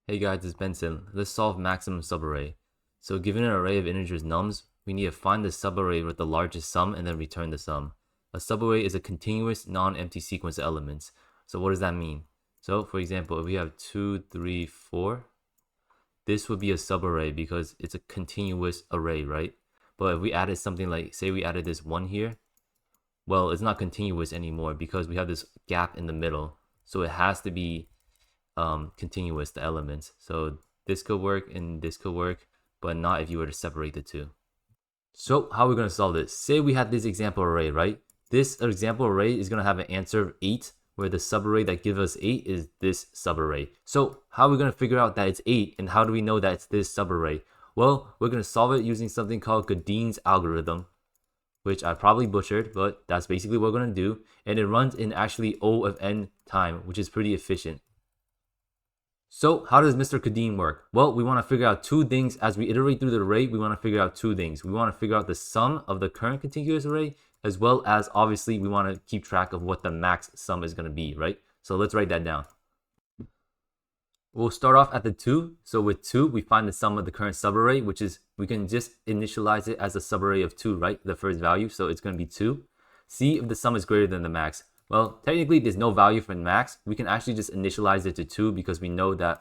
Hey guys, it's Benson. Let's solve maximum subarray. So given an array of integers nums, we need to find the subarray with the largest sum and then return the sum. A subarray is a continuous non-empty sequence of elements. So what does that mean? So for example, if we have 2, 3, 4, this would be a subarray because it's a continuous array, right? But if we added something like, say we added this 1 here, well, it's not continuous anymore because we have this gap in the middle. So it has to be continuous, the elements. So this could work and this could work, but not if you were to separate the two. So how are we going to solve this? Say we had this example array, right? This example array is going to have an answer of 8, where the subarray that gives us 8 is this subarray. So how are we going to figure out that it's 8, and how do we know that it's this subarray? Well, we're going to solve it using something called Godin's algorithm, which I probably butchered, but that's basically what we're going to do. And it runs in actually O of n time, which is pretty efficient. So how does Mr. Godin work? Well, we want to figure out two things. As we iterate through the array, we want to figure out two things. We want to figure out the sum of the current contiguous array, as well as obviously we want to keep track of what the max sum is going to be, right? So let's write that down. We'll start off at the 2. So with 2, we find the sum of the current subarray, which is, we can just initialize it as a subarray of 2, right? The first value, so it's going to be 2. See if the sum is greater than the max. Well, technically there's no value for the max. We can actually just initialize it to 2 because we know that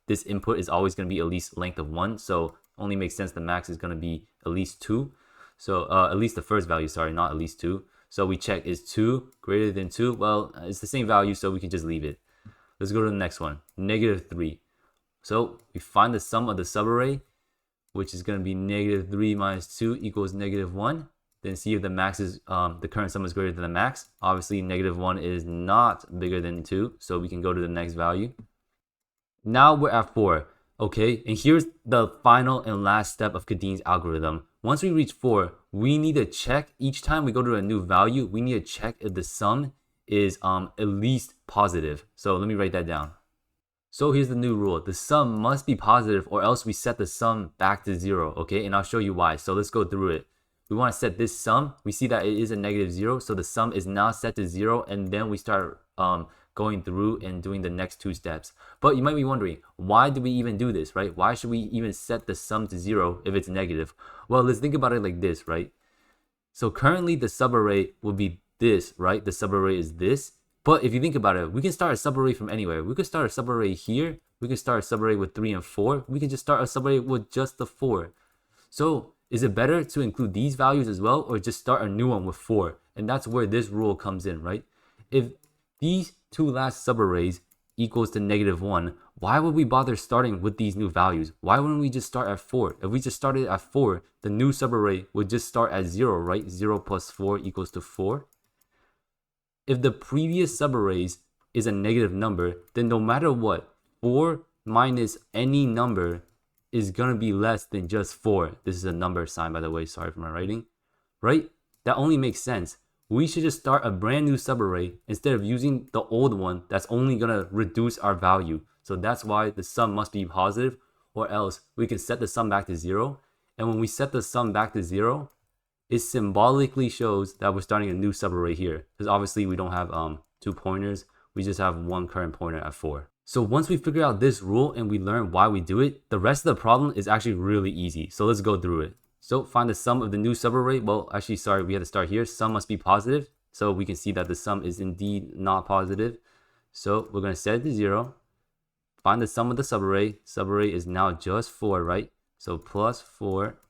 this input is always going to be at least length of 1. So only makes sense the max is going to be at least 2. So at least the first value, sorry, not at least 2. So we check, is 2 greater than 2? Well, it's the same value, so we can just leave it. Let's go to the next one, -3. So we find the sum of the subarray, which is going to be -3 minus 2 equals -1. Then see if the max is the current sum is greater than the max. Obviously, -1 is not bigger than 2, so we can go to the next value. Now we're at 4. Okay, and here's the final and last step of Godin's algorithm. Once we reach 4, we need to check each time we go to a new value. We need to check if the sum is at least positive. So let me write that down. So here's the new rule. The sum must be positive or else we set the sum back to 0, okay? And I'll show you why. So let's go through it. We want to set this sum. We see that it is a -0, so the sum is now set to 0, and then we start going through and doing the next two steps. But you might be wondering, why do we even do this, right? Why should we even set the sum to 0 if it's negative? Well, let's think about it like this, right? So currently the subarray will be this, right? The subarray is this. But if you think about it, we can start a subarray from anywhere. We could start a subarray here. We can start a subarray with 3 and 4. We can just start a subarray with just the 4. So is it better to include these values as well, or just start a new one with 4? And that's where this rule comes in, right? If these two last subarrays equals to -1, why would we bother starting with these new values? Why wouldn't we just start at 4? If we just started at 4, the new subarray would just start at 0, right? 0 plus 4 equals to 4. If the previous subarrays is a negative number, then no matter what, 4 minus any number is going to be less than just 4. This is a number sign, by the way. Sorry for my writing. Right? That only makes sense. We should just start a brand new subarray instead of using the old one that's only going to reduce our value. So that's why the sum must be positive, or else we can set the sum back to 0. And when we set the sum back to 0, it symbolically shows that we're starting a new subarray here. Because obviously we don't have 2 pointers. We just have one current pointer at 4. So once we figure out this rule and we learn why we do it, the rest of the problem is actually really easy. So let's go through it. So find the sum of the new subarray. Well, actually, sorry, we had to start here. Sum must be positive. So we can see that the sum is indeed not positive. So we're going to set it to 0. Find the sum of the subarray. Subarray is now just 4, right? So plus 4.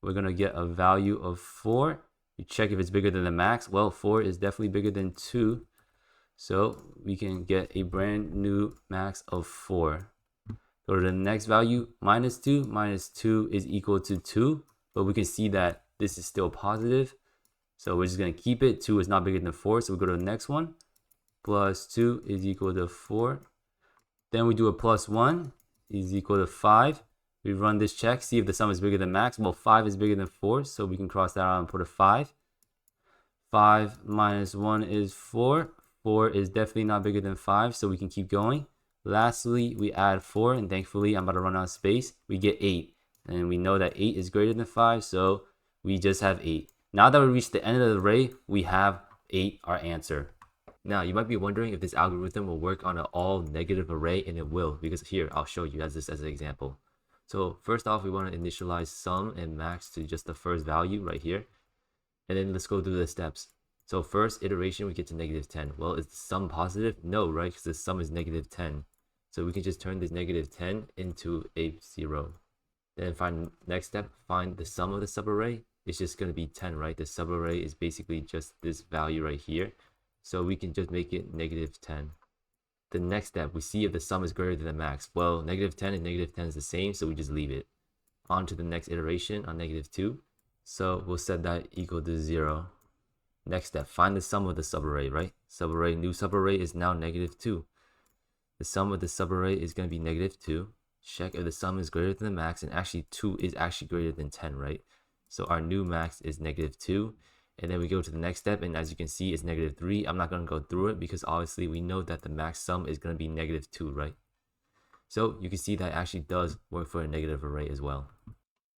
We're going to get a value of 4. You check if it's bigger than the max. Well, 4 is definitely bigger than 2. So we can get a brand new max of 4. Go to the next value, -2. -2 is equal to 2. But we can see that this is still positive. So we're just going to keep it. 2 is not bigger than 4. So we go to the next one. Plus 2 is equal to 4. Then we do a plus 1 is equal to 5. We run this check, see if the sum is bigger than max. Well, 5 is bigger than 4, so we can cross that out and put a 5. 5 minus 1 is 4. 4 is definitely not bigger than 5, so we can keep going. Lastly, we add 4, and thankfully, I'm about to run out of space. We get 8, and we know that 8 is greater than 5, so we just have 8. Now that we reached the end of the array, we have 8, our answer. Now, you might be wondering if this algorithm will work on an all negative array, and it will, because here, I'll show you as an example. So first off, we want to initialize sum and max to just the first value right here. And then let's go through the steps. So first iteration, we get to -10. Well, is the sum positive? No, right? Because the sum is -10. So we can just turn this -10 into a 0. Then next step, find the sum of the subarray. It's just going to be 10, right? The subarray is basically just this value right here. So we can just make it -10. The next step, we see if the sum is greater than the max. Well, -10 and -10 is the same, so we just leave it. On to the next iteration on -2. So we'll set that equal to 0. Next step, find the sum of the subarray, right? New subarray is now -2. The sum of the subarray is going to be -2. Check if the sum is greater than the max, and actually 2 is actually greater than 10, right? So our new max is -2. And then we go to the next step, and as you can see, it's -3. I'm not going to go through it because obviously we know that the max sum is going to be -2, right? So you can see that actually does work for a negative array as well.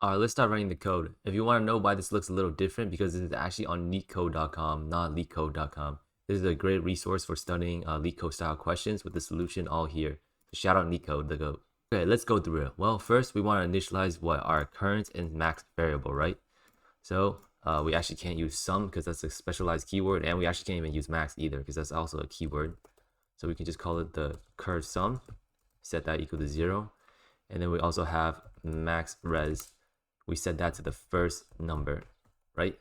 Alright, let's start writing the code. If you want to know why this looks a little different, because this is actually on neatcode.com, not leetcode.com. This is a great resource for studying LeetCode style questions with the solution all here. So shout out Neatcode, the GOAT. Okay, let's go through it. Well, first we want to initialize what our current and max variable, right? So we actually can't use sum because that's a specialized keyword, and we actually can't even use max either because that's also a keyword. So we can just call it the current sum, set that equal to 0. And then we also have max res. We set that to the first number, right?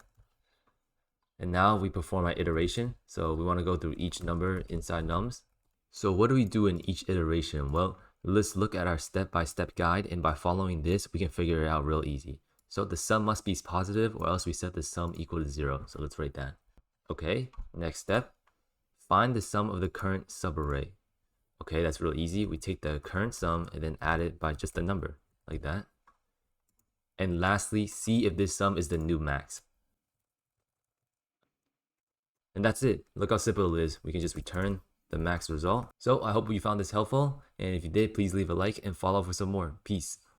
And now we perform our iteration. So we want to go through each number inside nums. So what do we do in each iteration? Well, let's look at our step-by-step guide, and by following this, we can figure it out real easy. So the sum must be positive, or else we set the sum equal to 0. So let's write that. Okay, next step, find the sum of the current subarray. Okay, that's real easy. We take the current sum and then add it by just a number, like that. And lastly, see if this sum is the new max. And that's it. Look how simple it is. We can just return the max result. So I hope you found this helpful. And if you did, please leave a like and follow for some more. Peace.